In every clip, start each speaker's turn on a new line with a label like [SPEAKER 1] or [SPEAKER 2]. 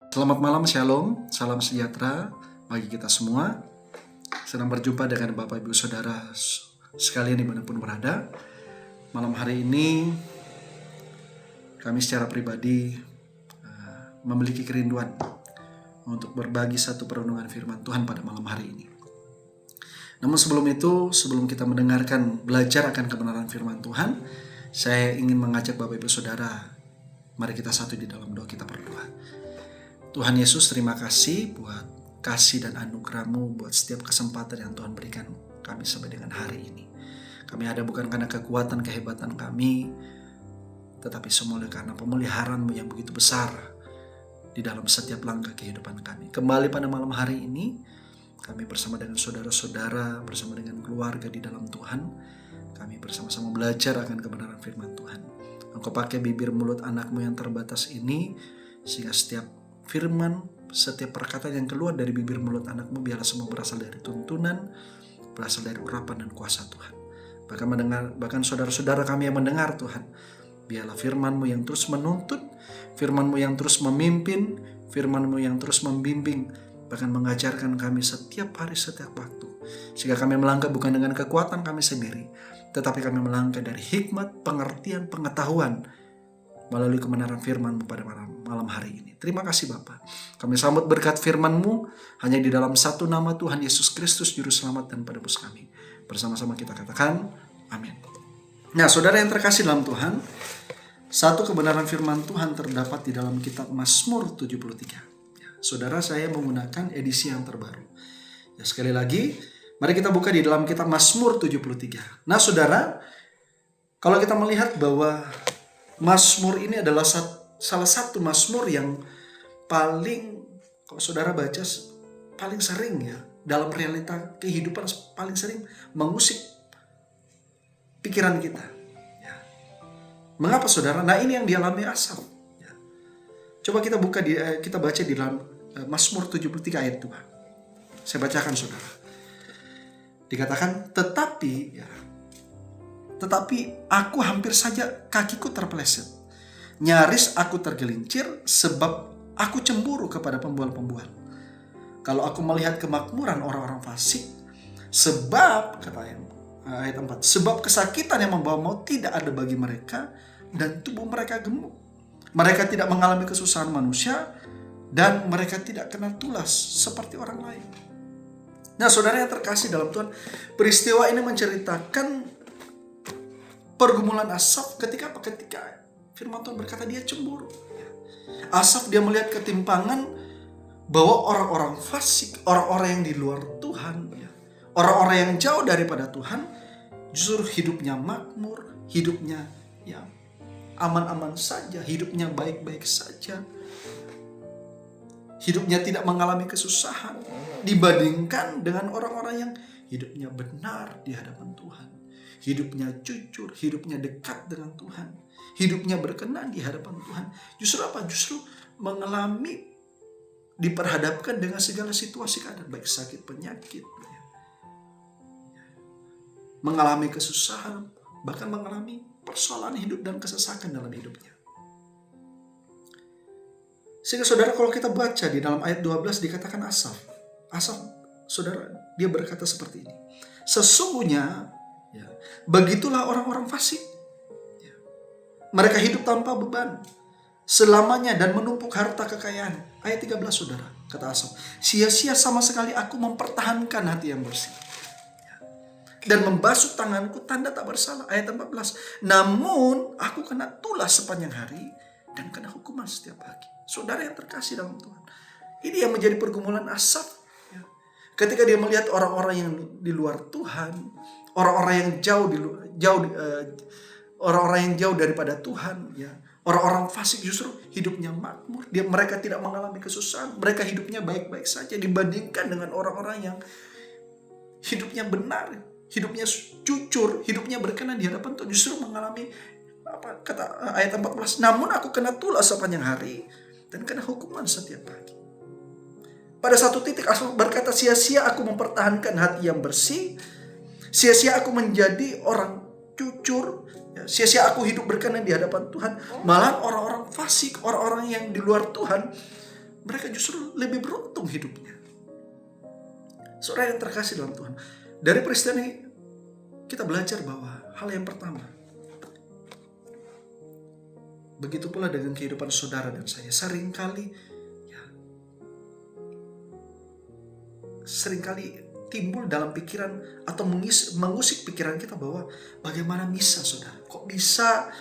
[SPEAKER 1] Selamat malam, shalom, salam sejahtera bagi kita semua. Senang berjumpa dengan Bapak Ibu Saudara sekalian dimanapun berada. Malam hari ini kami secara pribadi memiliki kerinduan untuk berbagi satu perenungan firman Tuhan pada malam hari ini. Namun sebelum itu, sebelum kita mendengarkan belajar akan kebenaran firman Tuhan, saya ingin mengajak Bapak Ibu Saudara, mari kita satu di dalam doa, kita berdoa. Tuhan Yesus, terima kasih buat kasih dan anugerah-Mu, buat setiap kesempatan yang Tuhan berikan kami sampai dengan hari ini. Kami ada bukan karena kekuatan, kehebatan kami, tetapi semua karena pemeliharaan-Mu yang begitu besar di dalam setiap langkah kehidupan kami. Kembali pada malam hari ini, kami bersama dengan saudara-saudara, bersama dengan keluarga di dalam Tuhan, kami bersama-sama belajar akan kebenaran firman Tuhan. Engkau pakai bibir mulut anak-Mu yang terbatas ini, sehingga setiap firman, setiap perkataan yang keluar dari bibir mulut anak-Mu biarlah semua berasal dari tuntunan, berasal dari urapan dan kuasa Tuhan. Bahkan saudara-saudara kami yang mendengar Tuhan, biarlah firman-Mu yang terus menuntun, firman-Mu yang terus memimpin, firman-Mu yang terus membimbing, bahkan mengajarkan kami setiap hari, setiap waktu. Sehingga kami melangkah bukan dengan kekuatan kami sendiri, tetapi kami melangkah dari hikmat, pengertian, pengetahuan melalui kebenaran firman-Mu pada malam hari ini. Terima kasih Bapa. Kami sambut berkat firman-Mu hanya di dalam satu nama Tuhan Yesus Kristus, Juru Selamat dan Penebus kami. Bersama-sama kita katakan, amin. Nah, saudara yang terkasih dalam Tuhan, satu kebenaran firman Tuhan terdapat di dalam kitab Mazmur 73. Ya, saudara, saya menggunakan edisi yang terbaru. Ya, sekali lagi, mari kita buka di dalam kitab Mazmur 73. Nah, saudara, kalau kita melihat bahwa Mazmur ini adalah salah satu Mazmur yang paling, kalau saudara baca, paling sering ya dalam realita kehidupan, paling sering mengusik pikiran kita. Ya. Mengapa saudara? Nah, ini yang dialami Asaf. Ya. Coba kita baca di dalam Mazmur 73 ayat 2. Saya bacakan saudara. Dikatakan, tetapi aku hampir saja kakiku terpeleset. Nyaris aku tergelincir sebab aku cemburu kepada pembual-pembual. Kalau aku melihat kemakmuran orang-orang fasik, sebab, kata ayat 4, sebab kesakitan yang membawa maut tidak ada bagi mereka dan tubuh mereka gemuk. Mereka tidak mengalami kesusahan manusia dan mereka tidak kena tulas seperti orang lain. Nah, saudara yang terkasih dalam Tuhan, peristiwa ini menceritakan pergumulan Asaf ketika firman Tuhan berkata dia cemburu. Asaf dia melihat ketimpangan bahwa orang-orang fasik, orang-orang yang di luar Tuhan, orang-orang yang jauh daripada Tuhan, justru hidupnya makmur, hidupnya ya aman-aman saja, hidupnya baik-baik saja, hidupnya tidak mengalami kesusahan dibandingkan dengan orang-orang yang hidupnya benar di hadapan Tuhan, hidupnya jujur, hidupnya dekat dengan Tuhan, hidupnya berkenan di hadapan Tuhan. Justru apa? Justru mengalami, diperhadapkan dengan segala situasi keadaan, baik sakit, penyakit, mengalami kesusahan, bahkan mengalami persoalan hidup dan kesesakan dalam hidupnya. Sehingga saudara, kalau kita baca di dalam ayat 12 dikatakan Asaf, saudara, dia berkata seperti ini. Sesungguhnya begitulah orang-orang fasik. Mereka hidup tanpa beban selamanya dan menumpuk harta kekayaan. Ayat 13 saudara, kata Asaf, sia-sia sama sekali aku mempertahankan hati yang bersih dan membasuh tanganku tanda tak bersalah. Ayat 14, namun aku kena tulas sepanjang hari dan kena hukuman setiap pagi. Saudara yang terkasih dalam Tuhan, ini yang menjadi pergumulan Asaf. Ketika dia melihat orang-orang yang di luar Tuhan, orang-orang yang orang-orang yang jauh daripada Tuhan, orang-orang fasik justru hidupnya makmur. Mereka tidak mengalami kesusahan, mereka hidupnya baik-baik saja dibandingkan dengan orang-orang yang hidupnya benar, hidupnya jujur, hidupnya berkenan di hadapan Tuhan, justru mengalami kata ayat 14, namun aku kena tulas sepanjang hari dan kena hukuman setiap pagi. Pada satu titik Asaf berkata, sia-sia aku mempertahankan hati yang bersih, sia-sia aku menjadi orang jujur, sia-sia aku hidup berkenan di hadapan Tuhan. Malah orang-orang fasik, orang-orang yang di luar Tuhan, mereka justru lebih beruntung hidupnya. Saudara yang terkasih dalam Tuhan, dari peristiwa ini kita belajar bahwa hal yang pertama, begitu pula dengan kehidupan saudara dan saya, seringkali timbul dalam pikiran atau mengusik pikiran kita bahwa bagaimana bisa saudara, kok bisa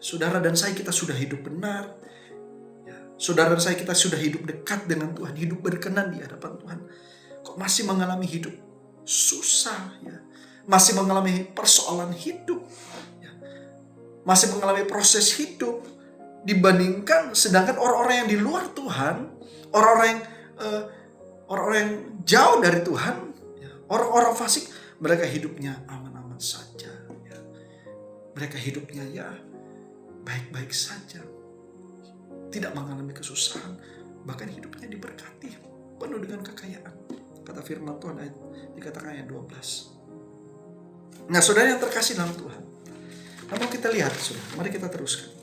[SPEAKER 1] saudara dan saya kita sudah hidup benar, saudara dan saya kita sudah hidup dekat dengan Tuhan, hidup berkenan di hadapan Tuhan, kok masih mengalami hidup susah, masih mengalami persoalan hidup, masih mengalami proses hidup, dibandingkan sedangkan orang-orang yang di luar Tuhan, orang-orang yang jauh dari Tuhan, orang-orang fasik, mereka hidupnya aman-aman saja, mereka hidupnya baik-baik saja, tidak mengalami kesusahan, bahkan hidupnya diberkati, penuh dengan kekayaan. Kata firman Tuhan dikatakan ayat 12. Nah, saudara yang terkasih dalam Tuhan, namun kita lihat, saudara, mari kita teruskan.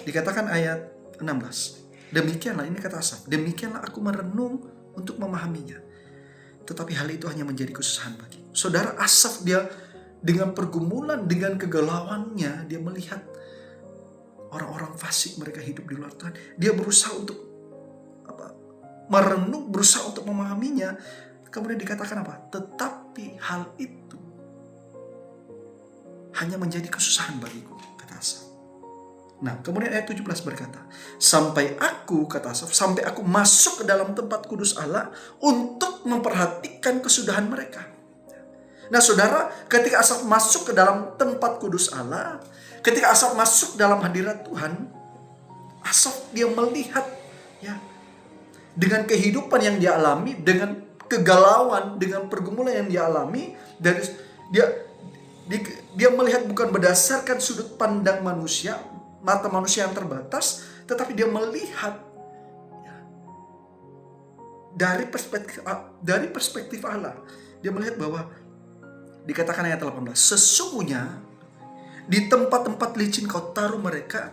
[SPEAKER 1] Dikatakan ayat 16. Demikianlah, ini kata Asaf, demikianlah aku merenung untuk memahaminya, tetapi hal itu hanya menjadi kesusahan bagiku. Saudara, Asaf dia dengan pergumulan, dengan kegalauannya, dia melihat orang-orang fasik, mereka hidup di luar Tuhan. Dia berusaha untuk merenung, berusaha untuk memahaminya. Kemudian dikatakan apa? Tetapi hal itu hanya menjadi kesusahan bagiku, kata Asaf. Nah, kemudian ayat 17 berkata, sampai aku masuk ke dalam tempat kudus Allah untuk memperhatikan kesudahan mereka. Nah, saudara, ketika Asaf masuk ke dalam tempat kudus Allah, ketika Asaf masuk dalam hadirat Tuhan, Asaf dia melihat dengan kehidupan yang dia alami, dengan kegalauan, dengan pergumulan yang dia alami, dari dia melihat bukan berdasarkan sudut pandang manusia, mata manusia yang terbatas, tetapi dia melihat dari perspektif Allah. Dia melihat bahwa dikatakan ayat 18, sesungguhnya di tempat-tempat licin kau taruh mereka,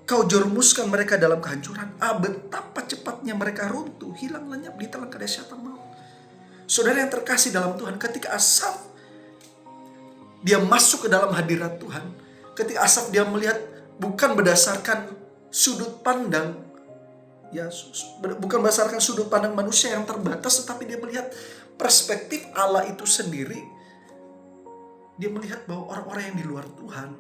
[SPEAKER 1] kau jerumuskan mereka dalam kehancuran. Betapa cepatnya mereka runtuh, hilang lenyap di telan kedahsyatan maut. Saudara yang terkasih dalam Tuhan, ketika Asaf dia masuk ke dalam hadirat Tuhan, ketika Asaf dia melihat bukan berdasarkan sudut pandang, bukan berdasarkan sudut pandang manusia yang terbatas, tetapi dia melihat perspektif Allah itu sendiri. Dia melihat bahwa orang-orang yang di luar Tuhan,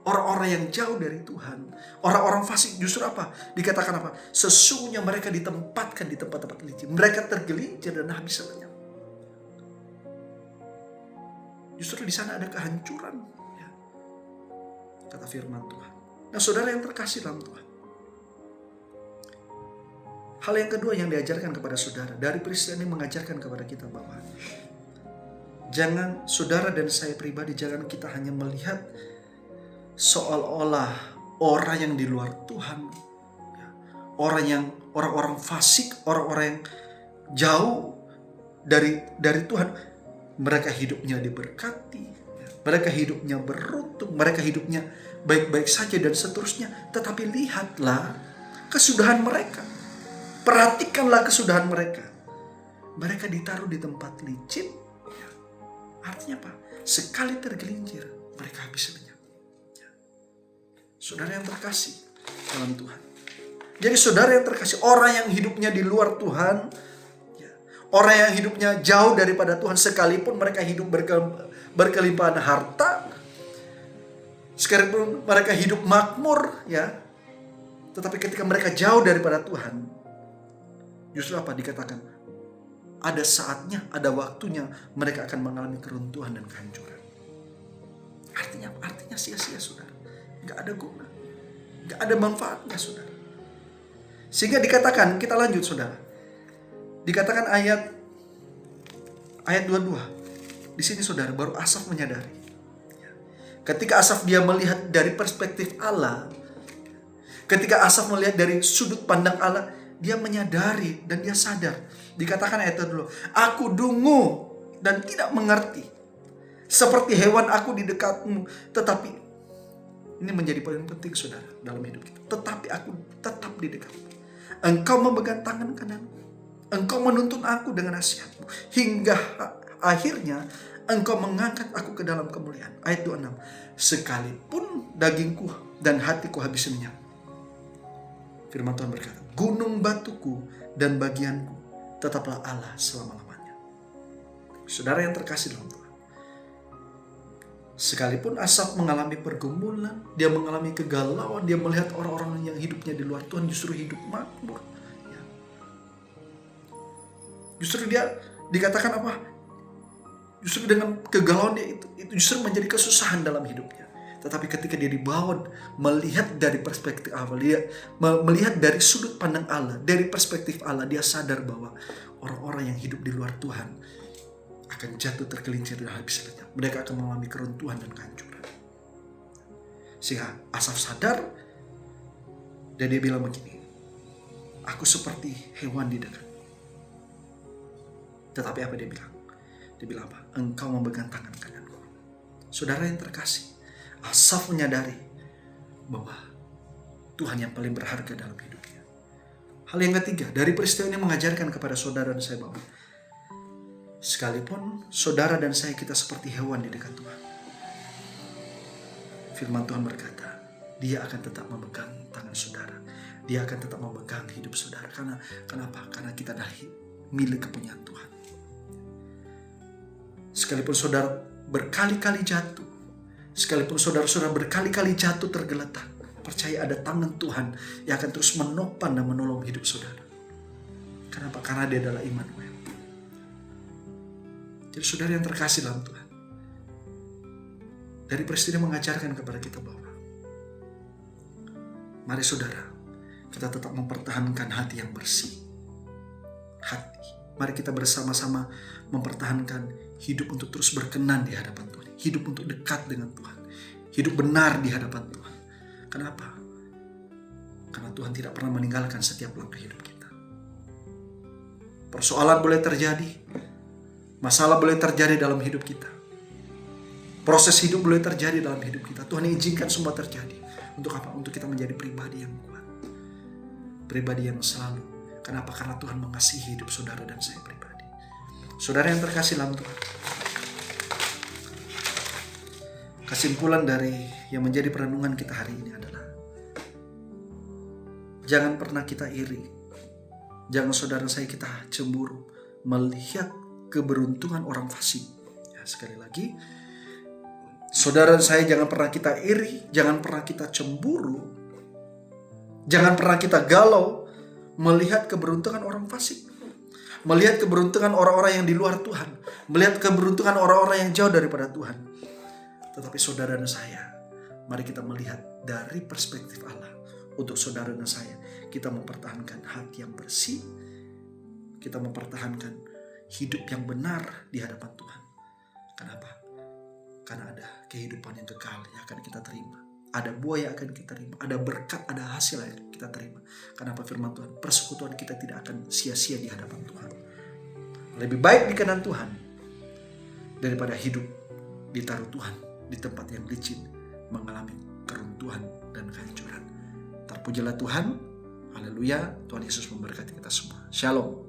[SPEAKER 1] orang-orang yang jauh dari Tuhan, orang-orang fasik justru apa? Dikatakan apa? Sesungguhnya mereka ditempatkan di tempat-tempat licin. Mereka tergelincir dan habis lenyap. Justru di sana ada kehancuran, kata firman Tuhan. Nah, saudara yang terkasih dalam Tuhan, hal yang kedua yang diajarkan kepada saudara dari peristiwa ini mengajarkan kepada kita bahwa jangan, saudara dan saya pribadi, jangan kita hanya melihat seolah-olah orang yang di luar Tuhan, orang-orang fasik, orang-orang yang jauh dari Tuhan, mereka hidupnya diberkati, mereka hidupnya beruntung, mereka hidupnya baik-baik saja dan seterusnya. Tetapi lihatlah kesudahan mereka, perhatikanlah kesudahan mereka. Mereka ditaruh di tempat licin. Artinya apa? Sekali tergelincir, mereka habis lenyap. Saudara yang terkasih dalam Tuhan. Jadi saudara yang terkasih, orang yang hidupnya di luar Tuhan, orang yang hidupnya jauh daripada Tuhan, sekalipun mereka hidup berkelimpahan harta, sekalipun mereka hidup makmur, tetapi ketika mereka jauh daripada Tuhan, justru apa dikatakan? Ada saatnya, ada waktunya mereka akan mengalami keruntuhan dan kehancuran. Artinya sia-sia, saudara. Gak ada guna, gak ada manfaatnya, saudara. Sehingga dikatakan, kita lanjut, saudara. Dikatakan ayat 22. Di sini, saudara, baru Asaf menyadari. Ketika Asaf dia melihat dari perspektif Allah, ketika Asaf melihat dari sudut pandang Allah, dia menyadari dan dia sadar. Dikatakan ayat dulu, aku dungu dan tidak mengerti. Seperti hewan aku di dekatmu, tetapi Ini menjadi poin penting saudara dalam hidup kita. Tetapi aku tetap di dekatmu. Engkau memegang tangan kananku. Engkau menuntun aku dengan nasihatmu. Hingga akhirnya engkau mengangkat aku ke dalam kemuliaan. Ayat 26. Sekalipun dagingku dan hatiku habis lenyap. Firman Tuhan berkata, gunung batuku dan bagianku tetaplah Allah selama-lamanya. Saudara yang terkasih dalam Tuhan. Sekalipun Asaf mengalami pergumulan, dia mengalami kegalauan, dia melihat orang-orang yang hidupnya di luar Tuhan justru hidup makmur. Ya. Justru dia dikatakan apa? Justru dengan kegalauan dia itu justru menjadi kesusahan dalam hidupnya. Tetapi ketika dia dibawa melihat dari perspektif Allah, dia melihat dari sudut pandang Allah, dari perspektif Allah, dia sadar bahwa orang-orang yang hidup di luar Tuhan akan jatuh tergelincir dan habis lenyap. Mereka akan mengalami keruntuhan dan kehancuran. Sehingga Asaf sadar dan dia bilang begini, aku seperti hewan di dekat. Tetapi apa dia bilang? Dia bilang apa? Engkau memegang tangan kananku. Saudara yang terkasih, Asaf menyadari bahwa Tuhan yang paling berharga dalam hidupnya. Hal yang ketiga, dari peristiwa ini mengajarkan kepada saudara dan saya bahwa sekalipun saudara dan saya kita seperti hewan di dekat Tuhan, firman Tuhan berkata, dia akan tetap memegang tangan saudara. Dia akan tetap memegang hidup saudara. Kenapa? Karena kita adalah milik kepunyaan Tuhan. Sekalipun saudara berkali-kali jatuh, sekalipun saudara-saudara berkali-kali jatuh tergeletak, percaya ada tangan Tuhan yang akan terus menopang dan menolong hidup saudara. Kenapa? Karena dia adalah Immanuel. Jadi saudara yang terkasih dalam Tuhan, dari peristiwa mengajarkan kepada kita bahwa mari saudara, kita tetap mempertahankan hati yang bersih. Mari kita bersama-sama mempertahankan hidup untuk terus berkenan di hadapan Tuhan. Hidup untuk dekat dengan Tuhan. Hidup benar di hadapan Tuhan. Kenapa? Karena Tuhan tidak pernah meninggalkan setiap langkah hidup kita. Persoalan boleh terjadi. Masalah boleh terjadi dalam hidup kita. Proses hidup boleh terjadi dalam hidup kita. Tuhan izinkan semua terjadi. Untuk apa? Untuk kita menjadi pribadi yang kuat. Pribadi yang selalu. Kenapa? Karena Tuhan mengasihi hidup saudara dan saya pribadi. Saudara yang terkasih dalam Tuhan. Kesimpulan dari yang menjadi perenungan kita hari ini adalah jangan pernah kita iri. Jangan saudara saya kita cemburu melihat keberuntungan orang fasik. Ya, sekali lagi, saudara saya jangan pernah kita iri, jangan pernah kita cemburu, jangan pernah kita galau melihat keberuntungan orang fasik, melihat keberuntungan orang-orang yang di luar Tuhan, melihat keberuntungan orang-orang yang jauh daripada Tuhan. Tetapi saudara dan saya, mari kita melihat dari perspektif Allah. Untuk saudara dan saya, kita mempertahankan hati yang bersih, kita mempertahankan hidup yang benar di hadapan Tuhan. Kenapa? Karena ada kehidupan yang kekal yang akan kita terima. Ada buah yang akan kita terima. Ada berkat, ada hasil yang kita terima. Kenapa firman Tuhan? Persekutuan kita tidak akan sia-sia di hadapan Tuhan. Lebih baik di kanan Tuhan daripada hidup ditaruh Tuhan di tempat yang licin, mengalami keruntuhan dan kehancuran. Terpujilah Tuhan. Haleluya. Tuhan Yesus memberkati kita semua. Shalom.